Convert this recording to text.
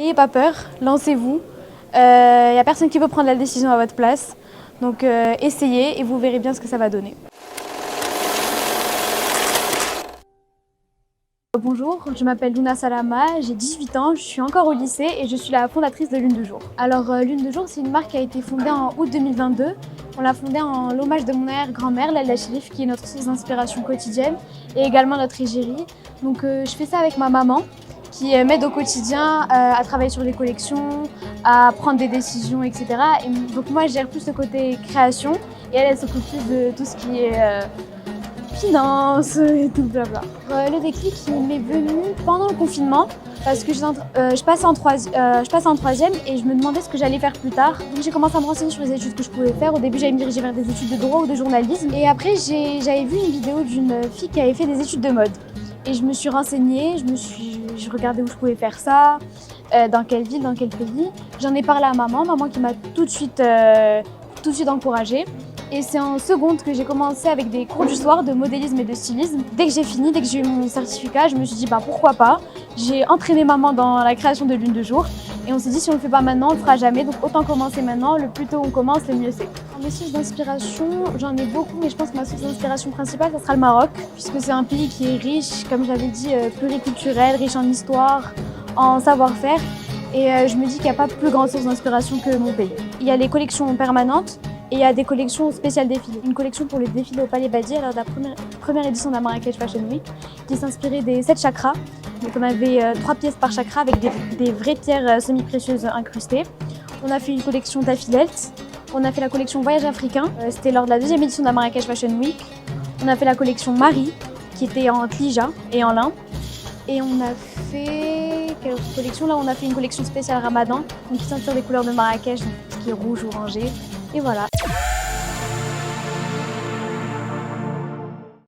N'ayez pas peur, lancez-vous. Il n'y a personne qui peut prendre la décision à votre place. Donc essayez et vous verrez bien ce que ça va donner. Bonjour, je m'appelle Luna Salama, j'ai 18 ans, je suis encore au lycée et je suis la fondatrice de Lune de Jour. Alors Lune de Jour, c'est une marque qui a été fondée en août 2022. On l'a fondée en l'hommage de mon arrière-grand-mère, Lalla Chérif, qui est notre source d'inspiration quotidienne et également notre égérie. Donc je fais ça avec ma maman qui m'aide au quotidien à travailler sur les collections, à prendre des décisions, etc. Et donc moi je gère plus le côté création et elle s'occupe plus de tout ce qui est finance et tout blabla. Le déclic il m'est venu pendant le confinement parce que je passe en troisième et je me demandais ce que j'allais faire plus tard. Donc j'ai commencé à me renseigner sur les études que je pouvais faire. Au début j'allais me diriger vers des études de droit ou de journalisme et après j'avais vu une vidéo d'une fille qui avait fait des études de mode. Et je me suis renseignée, je regardais où je pouvais faire ça, dans quelle ville, dans quel pays. J'en ai parlé à maman qui m'a tout de suite encouragée. Et c'est en seconde que j'ai commencé avec des cours du soir de modélisme et de stylisme. Dès que j'ai fini, dès que j'ai eu mon certificat, je me suis dit pourquoi pas. J'ai entraîné maman dans la création de Lune de Jour. Et on s'est dit si on le fait pas maintenant, on le fera jamais. Donc autant commencer maintenant, le plus tôt on commence, le mieux c'est. Mes sources d'inspiration, j'en ai beaucoup, mais je pense que ma source d'inspiration principale, ça sera le Maroc. Puisque c'est un pays qui est riche, comme j'avais dit, pluriculturel, riche en histoire, en savoir-faire. Et je me dis qu'il n'y a pas plus grande source d'inspiration que mon pays. Il y a les collections permanentes. Et il y a des collections spéciales défilés. Une collection pour le défilé au Palais Badi lors de la première édition de la Marrakech Fashion Week qui s'inspirait des 7 chakras. Donc on avait 3 pièces par chakra avec des vraies pierres semi-précieuses incrustées. On a fait une collection taffilelt. On a fait la collection Voyage africain. C'était lors de la 2e édition de la Marrakech Fashion Week. On a fait la collection Marie qui était en tlija et en lin. Et on a fait... Quelle autre collection? Là on a fait une collection spéciale Ramadan donc qui s'inspire des couleurs de Marrakech, donc tout ce qui est rouge, orangé. Et voilà.